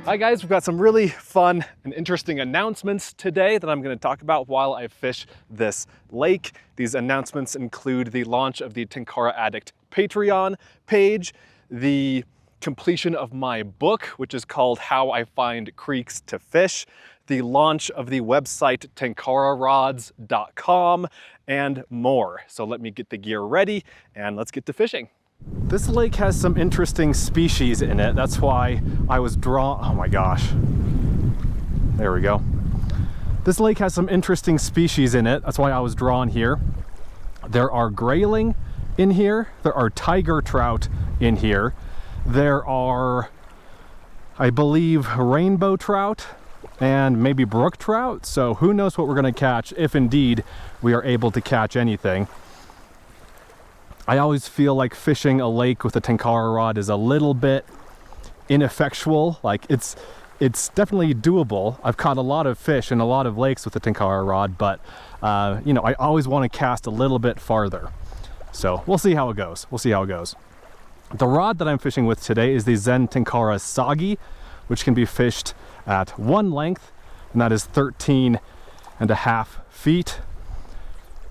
Hi guys, we've got some really fun and interesting announcements today that I'm going to talk about while I fish this lake. These announcements include the launch of the Tenkara Addict Patreon page, the completion of my book, which is called How I Find Creeks to Fish, the launch of the website tenkararods.com, and more. So let me get the gear ready and let's get to fishing. This lake has some interesting species in it. That's why I was drawn. Oh my gosh. There we go. This lake has some interesting species in it. That's why I was drawn here. There are grayling in here. There are tiger trout in here. There are, I believe, rainbow trout and maybe brook trout. So who knows what we're going to catch, if indeed we are able to catch anything. I always feel like fishing a lake with a Tenkara rod is a little bit ineffectual. Like it's definitely doable. I've caught a lot of fish in a lot of lakes with a Tenkara rod, but you know, I always want to cast a little bit farther. So we'll see how it goes. We'll see how it goes. The rod that I'm fishing with today is the Zen Tenkara Sagi, which can be fished at one length, and that is 13.5 feet.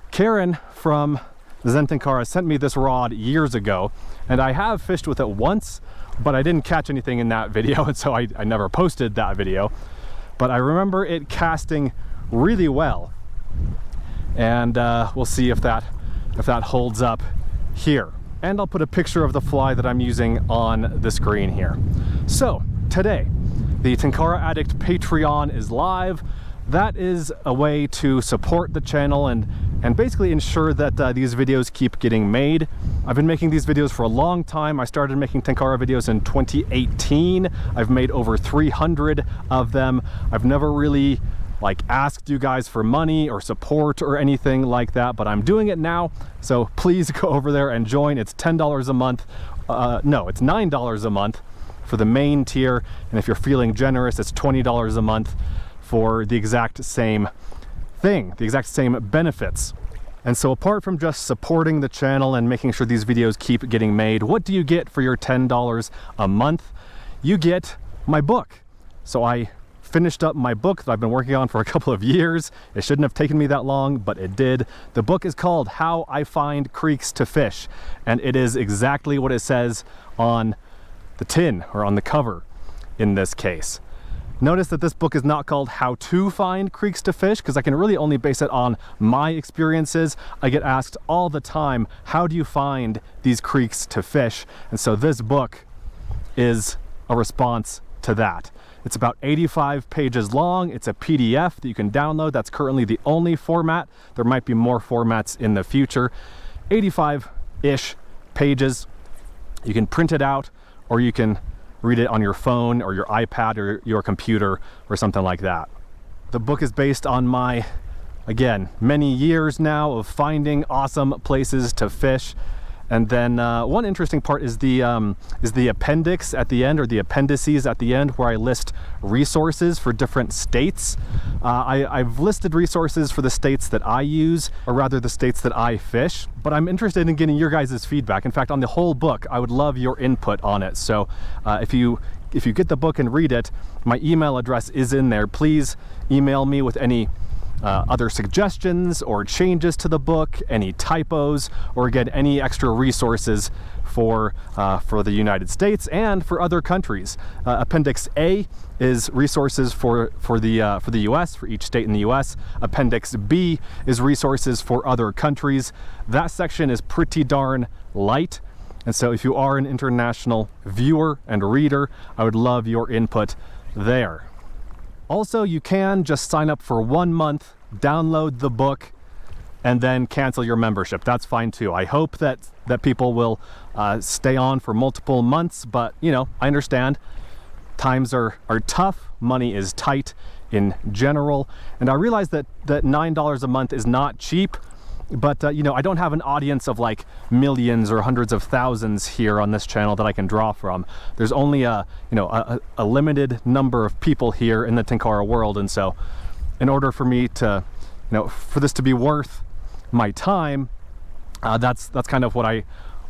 Karen from Zen Tenkara sent me this rod years ago, and I have fished with it once, but I didn't catch anything in that video, and so I never posted that video. But I remember it casting really well, and we'll see if that holds up here. And I'll put a picture of the fly that I'm using on the screen here. So today, the Tenkara Addict Patreon is live. That is a way to support the channel and basically ensure that these videos keep getting made. I've been making these videos for a long time. I started making Tenkara videos in 2018. I've made over 300 of them. I've never really asked you guys for money or support or anything like that, but I'm doing it now. So please go over there and join. It's $10 a month. No, it's $9 a month for the main tier. And if you're feeling generous, it's $20 a month for the exact same thing, the exact same benefits. And so apart from just supporting the channel and making sure these videos keep getting made, what do you get for your $10 a month? You get my book. So I finished up my book that I've been working on for a couple of years. It shouldn't have taken me that long, but it did. The book is called How I Find Creeks to Fish, and it is exactly what it says on the tin, or on the cover in this case. Notice that this book is not called How to Find Creeks to Fish, because I can really only base it on my experiences. I get asked all the time, how do you find these creeks to fish? And so this book is a response to that. It's about 85 pages long. It's a PDF that you can download. That's currently the only format. There might be more formats in the future. 85-ish pages. You can print it out, or you can read it on your phone or your iPad or your computer or something like that. The book is based on my, again, many years now of finding awesome places to fish. And then one interesting part is the appendix at the end, or the appendices at the end, where I list resources for different states. I've listed resources for the states that I use, or rather the states that I fish, but I'm interested in getting your guys' feedback. In fact, on the whole book, I would love your input on it. So if you get the book and read it, my email address is in there. Please email me with any other suggestions or changes to the book, any typos, or again, any extra resources for the United States and for other countries. Appendix A is resources for the US, for each state in the US. Appendix B is resources for other countries. That section is pretty darn light. And so if you are an international viewer and reader, I would love your input there. Also, you can just sign up for 1 month, download the book, and then cancel your membership. That's fine too. I hope that people will stay on for multiple months, but you know, I understand times are tough, money is tight in general, and I realize that $9 a month is not cheap, but you know, I don't have an audience of like millions or hundreds of thousands here on this channel that I can draw from. There's only a limited number of people here in the Tenkara world, and so in order for me to, for this to be worth my time, that's kind of what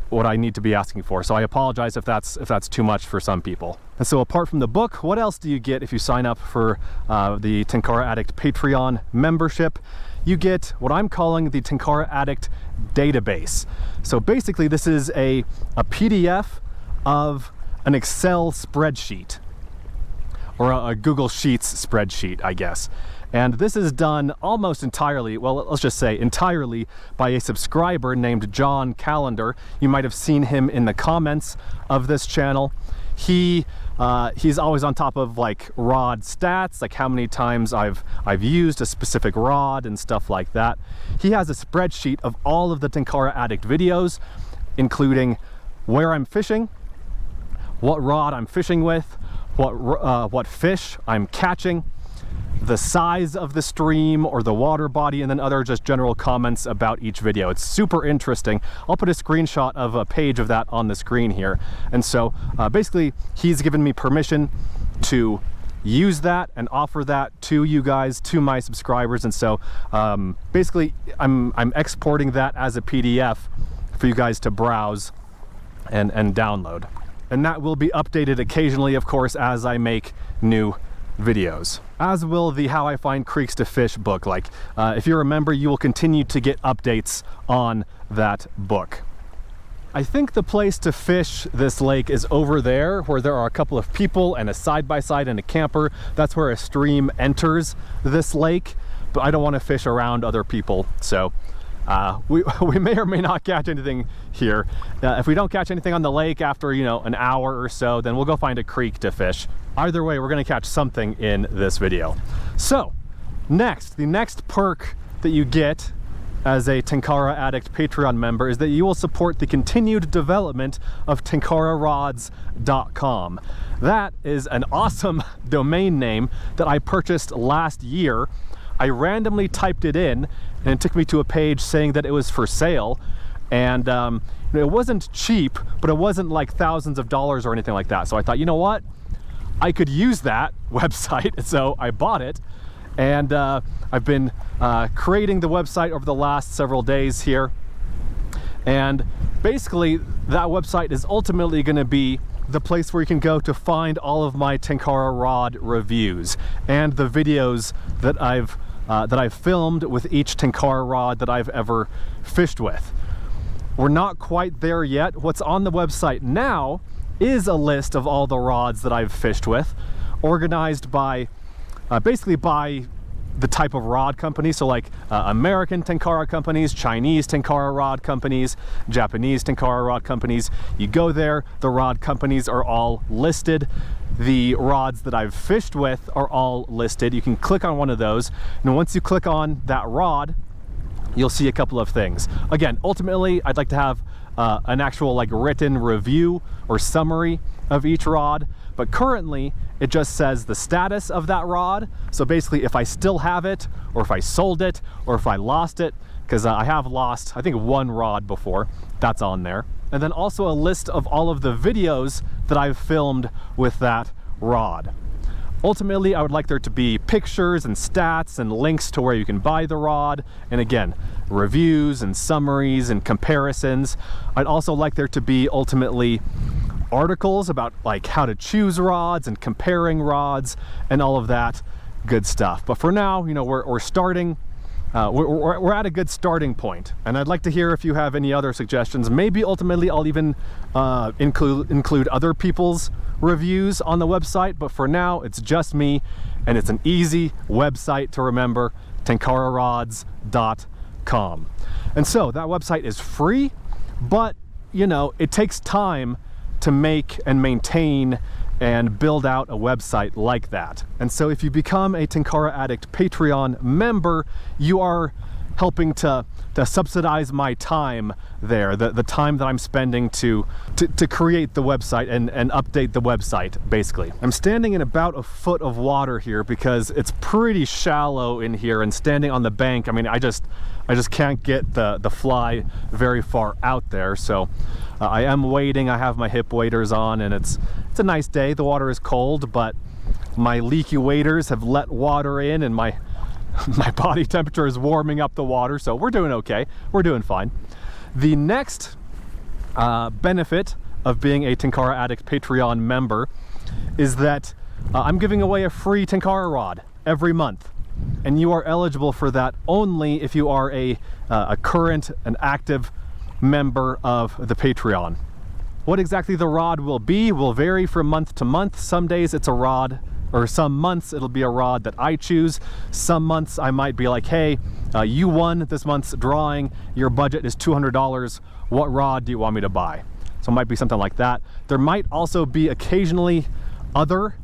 what I need to be asking for. So I apologize if that's too much for some people. And so apart from the book, what else do you get if you sign up for the Tenkara Addict Patreon membership? You get what I'm calling the Tenkara Addict database. So basically this is a PDF of an Excel spreadsheet, or a Google Sheets spreadsheet, I guess. And this is done almost entirely, well, let's just say entirely, by a subscriber named John Calendar. You might have seen him in the comments of this channel. He's always on top of like rod stats, like how many times I've used a specific rod and stuff like that. He has a spreadsheet of all of the Tenkara Addict videos, including where I'm fishing, what rod I'm fishing with, what fish I'm catching, the size of the stream or the water body, and then other just general comments about each video. It's super interesting. I'll put a screenshot of a page of that on the screen here. And so basically he's given me permission to use that and offer that to you guys, to my subscribers. And so basically I'm exporting that as a PDF for you guys to browse and download. And that will be updated occasionally, of course, as I make new videos, as will the How I Find Creeks to Fish book. Like if you remember, you will continue to get updates on that book. I think the place to fish this lake is over there, where there are a couple of people and a side-by-side and a camper. That's where a stream enters this lake, but I don't want to fish around other people, so we may or may not catch anything here. If we don't catch anything on the lake after, you know, an hour or so, then we'll go find a creek to fish. Either way, we're going to catch something in this video. So the next perk that you get as a Tenkara Addict Patreon member is that you will support the continued development of tenkararods.com. That is an awesome domain name that I purchased last year. I randomly typed it in and it took me to a page saying that it was for sale. And it wasn't cheap, but it wasn't like thousands of dollars or anything like that. So I thought, you know what? I could use that website. So I bought it. And I've been creating the website over the last several days here. And basically that website is ultimately going to be the place where you can go to find all of my Tenkara rod reviews and the videos that I've filmed with each Tenkara rod that I've ever fished with. We're not quite there yet. What's on the website now is a list of all the rods that I've fished with, organized by basically by the type of rod company. So like American Tenkara companies, Chinese Tenkara rod companies, Japanese Tenkara rod companies. You go there, the rod companies are all listed. The rods that I've fished with are all listed. You can click on one of those, and once you click on that rod, you'll see a couple of things. Again, ultimately, I'd like to have an actual like written review or summary of each rod, but currently it just says the status of that rod. So basically if I still have it, or if I sold it, or if I lost it, because I have lost, I think, one rod before, that's on there. And then also a list of all of the videos that I've filmed with that rod. Ultimately, I would like there to be pictures and stats and links to where you can buy the rod. And again, reviews and summaries and comparisons. I'd also like there to be ultimately articles about like how to choose rods and comparing rods and all of that good stuff. But for now, you know, we're starting, we're at a good starting point. And I'd like to hear if you have any other suggestions. Maybe ultimately I'll even include other people's reviews on the website, but for now it's just me, and it's an easy website to remember, tenkararods.com. And so that website is free, but you know, it takes time to make and maintain and build out a website like that. And so if you become a Tenkara Addict Patreon member, you are helping to subsidize my time there, the time that I'm spending to create the website and update the website, basically. I'm standing in about a foot of water here because it's pretty shallow in here, and standing on the bank, I mean, I just can't get the fly very far out there. So I am wading. I have my hip waders on, and it's a nice day. The water is cold, but my leaky waders have let water in, and my body temperature is warming up the water, so we're doing okay. We're doing fine. The next benefit of being a Tenkara Addict Patreon member is that I'm giving away a free Tenkara rod every month. And you are eligible for that only if you are a current and active member of the Patreon. What exactly the rod will be will vary from month to month. Some days it's a rod, or some months it'll be a rod that I choose. Some months I might be like, hey, you won this month's drawing, your budget is $200, what rod do you want me to buy? So it might be something like that. There might also be occasionally other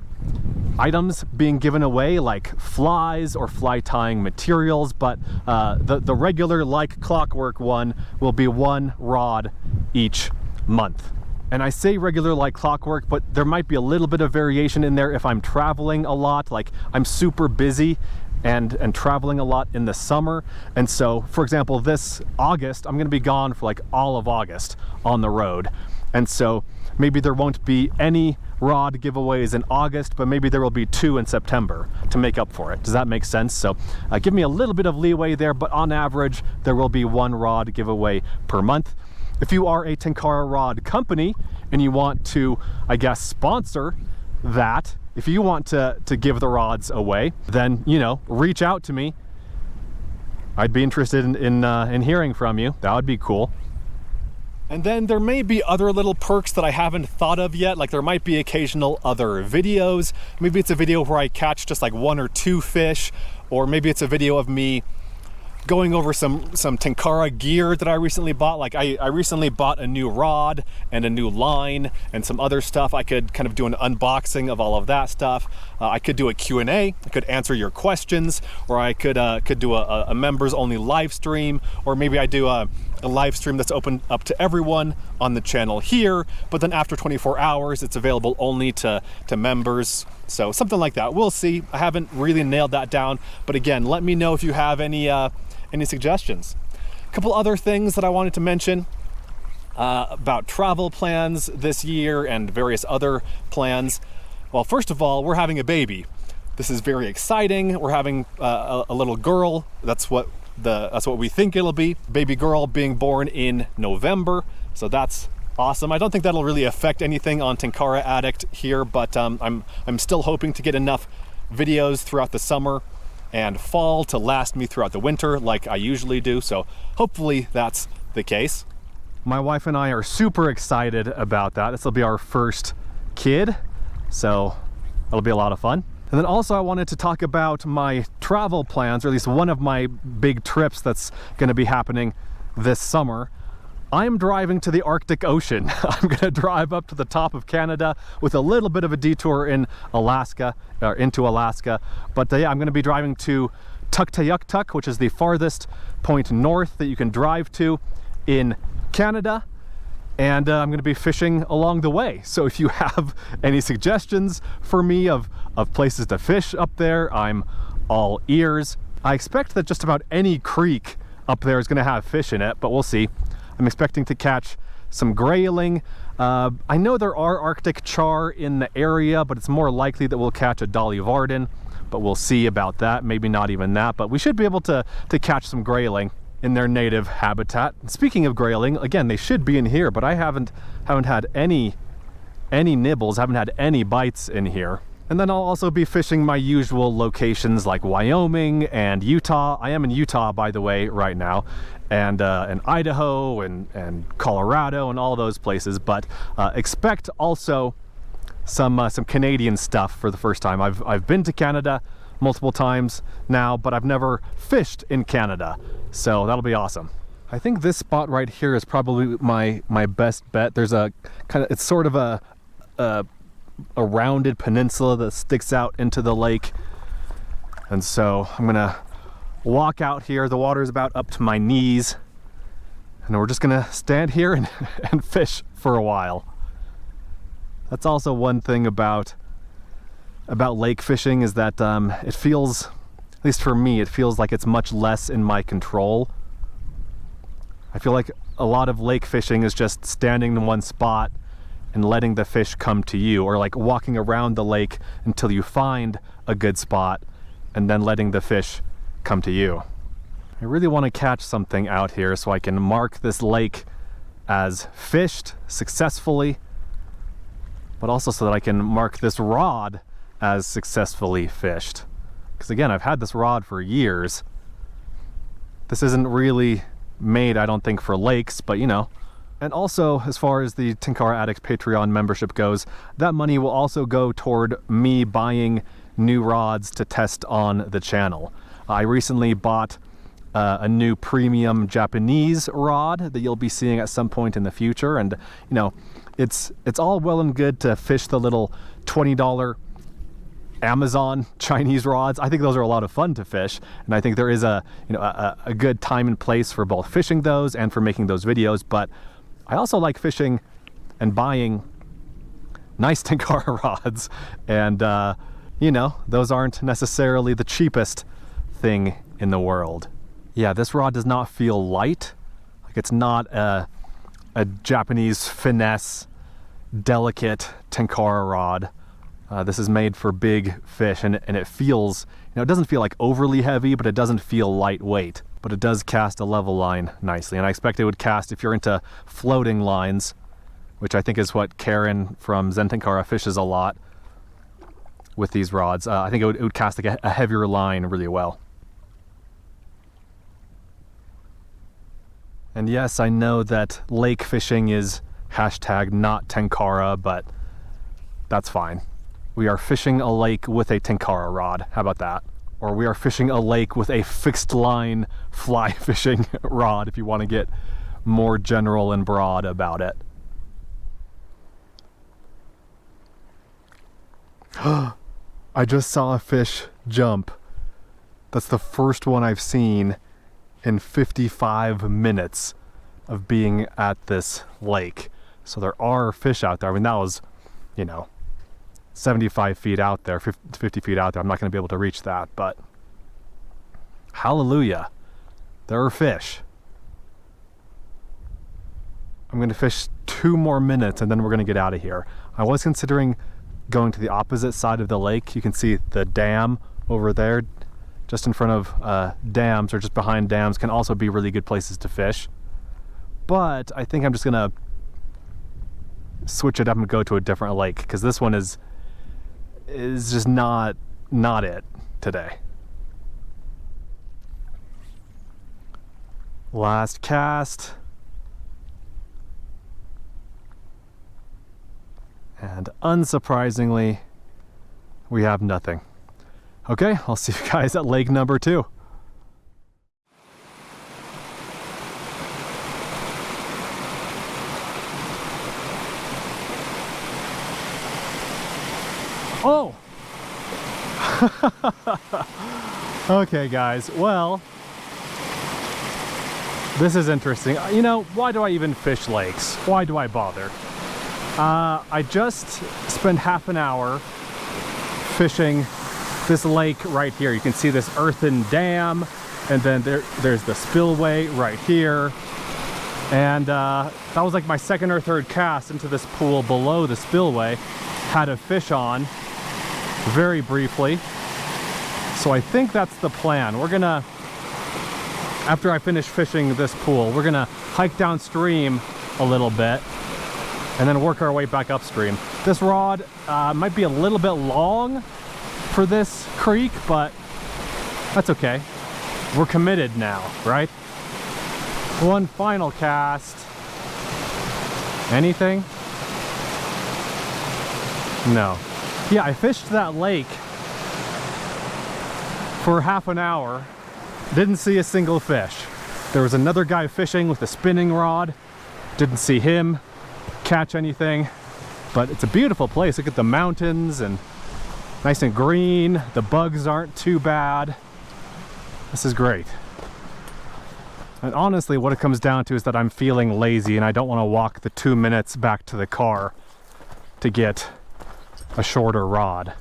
items being given away, like flies or fly tying materials, but the regular like clockwork one will be one rod each month. And I say regular like clockwork, but there might be a little bit of variation in there if I'm traveling a lot, like I'm super busy and traveling a lot in the summer. And so, for example, this August, I'm gonna be gone for like all of August on the road. And so maybe there won't be any rod giveaways in August, but maybe there will be 2 in September to make up for it. Does that make sense? So give me a little bit of leeway there, but on average, there will be 1 rod giveaway per month. If you are a Tenkara rod company and you want to, I guess, sponsor that, if you want to give the rods away, then, you know, reach out to me. I'd be interested in hearing from you. That would be cool. And then there may be other little perks that I haven't thought of yet. Like there might be occasional other videos. Maybe it's a video where I catch just like 1 or 2 fish, or maybe it's a video of me going over some Tenkara gear that I recently bought. Like I recently bought a new rod and a new line and some other stuff. I could kind of do an unboxing of all of that stuff. I could do a Q&A. I could answer your questions, or I could do a members only live stream, or maybe I do a live stream that's open up to everyone on the channel here, but then after 24 hours it's available only to members. So something like that. We'll see. I haven't really nailed that down, but again, let me know if you have any suggestions. A couple other things that I wanted to mention about travel plans this year and various other plans. Well, first of all, we're having a baby. This is very exciting. We're having a little girl. That's what we think it'll be. Baby girl being born in November. So that's awesome. I don't think that'll really affect anything on Tenkara Addict here, but I'm still hoping to get enough videos throughout the summer and fall to last me throughout the winter like I usually do. So hopefully that's the case. My wife and I are super excited about that. This will be our first kid, so it'll be a lot of fun. And then also I wanted to talk about my travel plans, or at least one of my big trips that's going to be happening this summer. I'm driving to the Arctic Ocean. I'm going to drive up to the top of Canada with a little bit of a detour in Alaska, or into Alaska. But yeah, I'm going to be driving to Tuktoyaktuk, which is the farthest point north that you can drive to in Canada. And I'm going to be fishing along the way. So if you have any suggestions for me of places to fish up there, I'm all ears. I expect that just about any creek up there is going to have fish in it, but we'll see. I'm expecting to catch some grayling. I know there are Arctic char in the area, but it's more likely that we'll catch a Dolly Varden, but we'll see about that. Maybe not even that, but we should be able to catch some grayling in their native habitat. Speaking of grayling, again, they should be in here, but I haven't had any nibbles, haven't had any bites in here. And then I'll also be fishing my usual locations like Wyoming and Utah. I am in Utah, by the way, right now, and Idaho and Colorado and all those places. But expect also some Canadian stuff for the first time. I've been to Canada multiple times now, but I've never fished in Canada, so that'll be awesome. I think this spot right here is probably my best bet. There's a kind of, it's sort of a rounded peninsula that sticks out into the lake, and so I'm gonna walk out here. The water is about up to my knees, and we're just gonna stand here and fish for a while. That's also one thing about lake fishing, is that it feels, at least for me, it feels like it's much less in my control. I feel like a lot of lake fishing is just standing in one spot and letting the fish come to you, or like walking around the lake until you find a good spot and then letting the fish come to you. I really want to catch something out here so I can mark this lake as fished successfully, but also so that I can mark this rod as successfully fished. Because again, I've had this rod for years. This isn't really made, I don't think, for lakes, but you know. And also, as far as the Tenkara Addicts Patreon membership goes, that money will also go toward me buying new rods to test on the channel. I recently bought a new premium Japanese rod that you'll be seeing at some point in the future, and you know, it's all well and good to fish the little $20 Amazon Chinese rods. I think those are a lot of fun to fish, and I think there is a good time and place for both fishing those and for making those videos. But I also like fishing and buying nice Tenkara rods, and you know, those aren't necessarily the cheapest thing in the world. Yeah, this rod does not feel light. Like, it's not a Japanese finesse, delicate Tenkara rod. This is made for big fish, and it feels, you know, it doesn't feel like overly heavy, but it doesn't feel lightweight. But it does cast a level line nicely, and I expect it would cast if you're into floating lines, which I think is what Karen from Zen Tenkara fishes a lot with these rods. I think it would cast like a heavier line really well. And yes, I know that lake fishing is hashtag not Tenkara, but that's fine. We are fishing a lake with a Tenkara rod. How about that? Or we are fishing a lake with a fixed line fly fishing rod, if you want to get more general and broad about it. I just saw a fish jump. That's the first one I've seen in 55 minutes of being at this lake. So there are fish out there. I mean, that was, you know, 75 feet out there, 50 feet out there. I'm not going to be able to reach that, but hallelujah, there are fish. I'm going to fish 2 more minutes and then we're going to get out of here. I was considering going to the opposite side of the lake. You can see the dam over there. Just in front of dams, or just behind dams, can also be really good places to fish. But I think I'm just gonna switch it up and go to a different lake, because this one is just not it today. Last cast. And unsurprisingly, we have nothing. Okay, I'll see you guys at lake number 2. Oh! Okay, guys, well, this is interesting. You know, why do I even fish lakes? Why do I bother? I just spent half an hour fishing this lake right here. You can see this earthen dam, and then there's the spillway right here. And that was like my second or third cast into this pool below the spillway. Had a fish on very briefly. So I think that's the plan. We're gonna, after I finish fishing this pool, we're gonna hike downstream a little bit and then work our way back upstream. This rod might be a little bit long for this creek, but that's okay. We're committed now, right? One final cast. Anything? No. Yeah, I fished that lake for half an hour. Didn't see a single fish. There was another guy fishing with a spinning rod. Didn't see him catch anything. But it's a beautiful place. Look at the mountains, and nice and green. The bugs aren't too bad. This is great. And honestly, what it comes down to is that I'm feeling lazy and I don't want to walk the 2 minutes back to the car to get a shorter rod.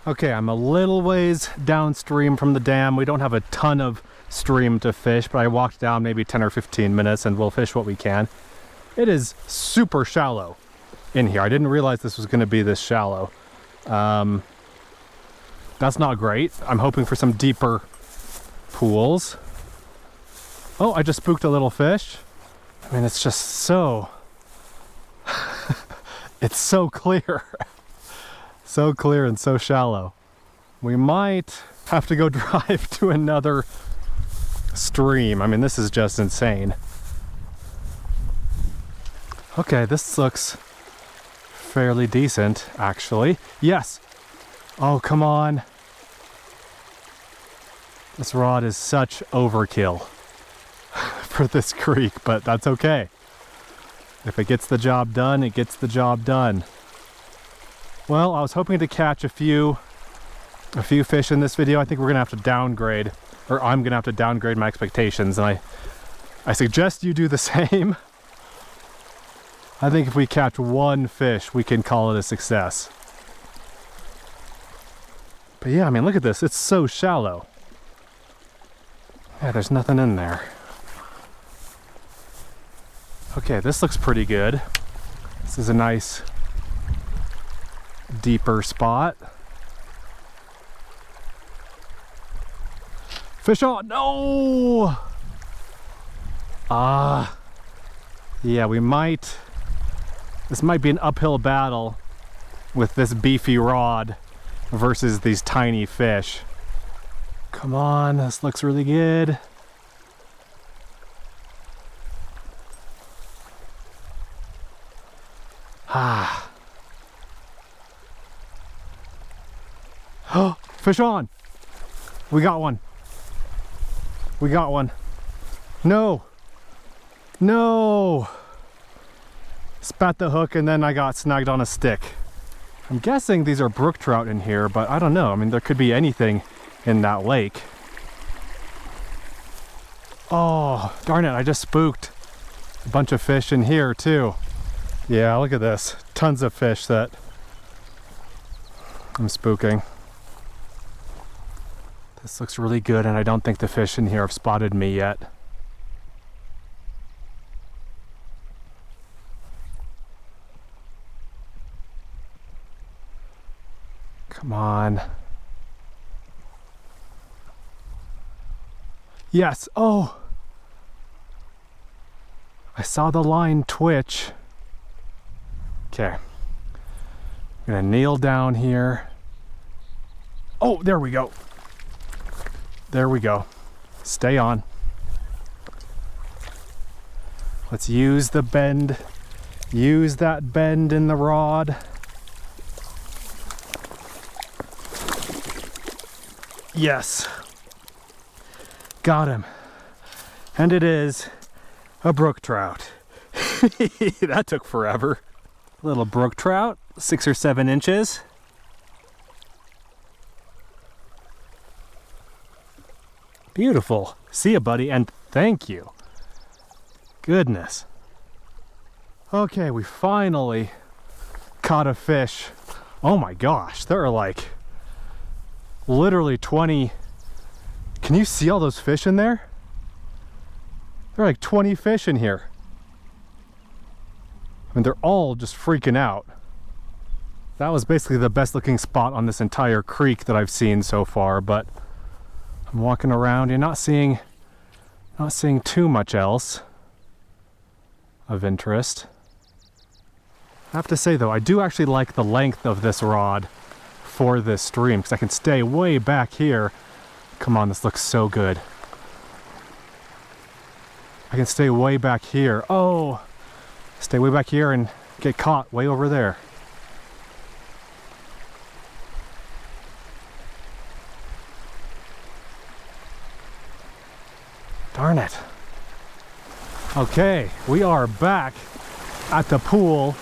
Okay, I'm a little ways downstream from the dam. We don't have a ton of stream to fish, but I walked down maybe 10 or 15 minutes and we'll fish what we can. It is super shallow in here. I didn't realize this was going to be this shallow. That's not great. I'm hoping for some deeper pools. Oh, I just spooked a little fish. I mean, it's just so, it's so clear. So clear and so shallow. We might have to go drive to another stream. I mean, this is just insane. Okay, this looks fairly decent, actually. Yes! Oh, come on. This rod is such overkill for this creek, but that's okay. If it gets the job done, it gets the job done. Well, I was hoping to catch a few fish in this video. I think we're gonna have to downgrade, or I'm gonna have to downgrade my expectations, and I suggest you do the same. I think if we catch one fish, we can call it a success. But yeah, I mean, look at this. It's so shallow. Yeah, there's nothing in there. Okay, this looks pretty good. This is a nice deeper spot. Fish on! No! Yeah, we might... This might be an uphill battle with this beefy rod versus these tiny fish. Come on, this looks really good. Ah. Oh, fish on! We got one. We got one. No! No! Spat the hook and then I got snagged on a stick. I'm guessing these are brook trout in here, but I don't know. I mean, there could be anything in that lake. Oh, darn it, I just spooked a bunch of fish in here too. Yeah, look at this. Tons of fish that I'm spooking. This looks really good, and I don't think the fish in here have spotted me yet. Come on. Yes. Oh! I saw the line twitch. Okay. I'm gonna kneel down here. Oh, there we go. There we go. Stay on. Let's use the bend. Use that bend in the rod. Yes. Got him. And it is a brook trout. That took forever. Little brook trout, 6 or 7 inches. Beautiful. See ya, buddy, and thank you. Goodness. Okay, we finally caught a fish. Oh my gosh, there are like literally 20. Can you see all those fish in there? There are like 20 fish in here. I mean, they're all just freaking out. That was basically the best looking spot on this entire creek that I've seen so far, but I'm walking around, you're not seeing too much else of interest. I have to say though, I do actually like the length of this rod for this stream, because I can stay way back here. Come on, this looks so good. I can stay way back here. Oh, stay way back here and get caught way over there. Darn it. Okay, we are back at the pool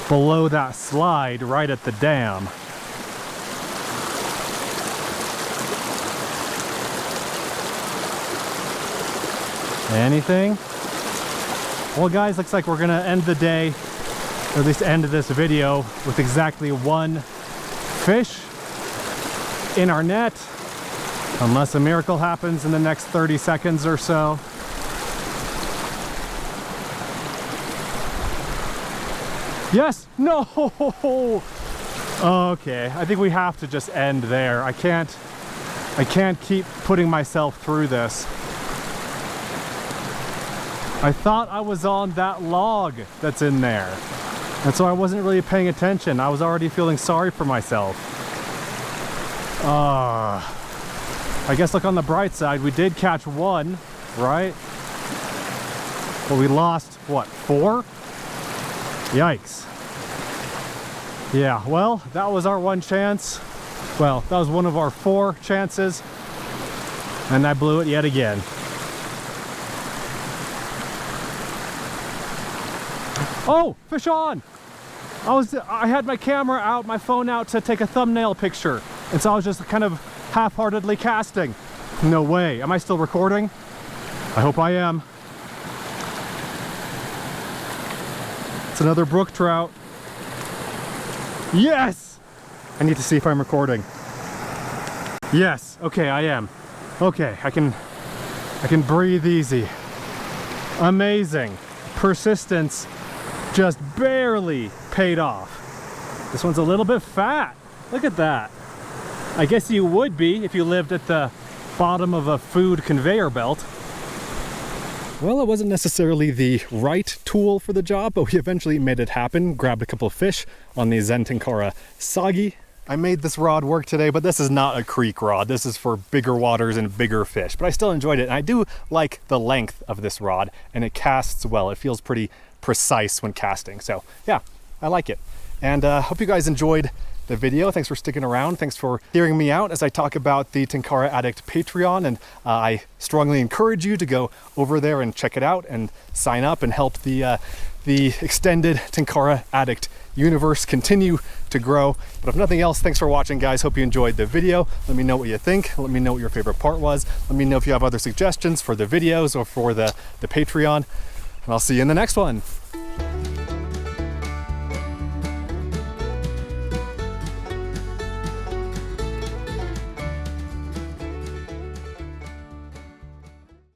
below that slide right at the dam. Anything? Well guys, looks like we're gonna end the day, or at least end this video, with exactly 1 fish in our net, unless a miracle happens in the next 30 seconds or so. Yes! No! Okay, I think we have to just end there. I can't keep putting myself through this. I thought I was on that log that's in there. And so I wasn't really paying attention. I was already feeling sorry for myself. I guess look on the bright side, we did catch one, right? But we lost, what, 4? Yikes. Yeah, well, that was our one chance. Well, that was one of our 4 chances. And I blew it yet again. Oh, fish on! I had my camera out, my phone out to take a thumbnail picture. And so I was just kind of half-heartedly casting. No way. Am I still recording? I hope I am. It's another brook trout. Yes! I need to see if I'm recording. Yes, okay, I am. Okay, I can breathe easy. Amazing. Persistence just barely paid off. This one's a little bit fat. Look at that. I guess you would be if you lived at the bottom of a food conveyor belt. Well, it wasn't necessarily the right tool for the job, but we eventually made it happen. Grabbed a couple of fish on the Zen Tenkara Sagi. I made this rod work today, but this is not a creek rod. This is for bigger waters and bigger fish, but I still enjoyed it. And I do like the length of this rod, and it casts well. It feels pretty precise when casting. So yeah, I like it. And hope you guys enjoyed the video. Thanks for sticking around. Thanks for hearing me out as I talk about the Tenkara Addict Patreon. And I strongly encourage you to go over there and check it out and sign up and help the extended Tenkara Addict universe continue to grow. But if nothing else, thanks for watching, guys. Hope you enjoyed the video. Let me know what you think. Let me know what your favorite part was. Let me know if you have other suggestions for the videos or for the Patreon. And I'll see you in the next one.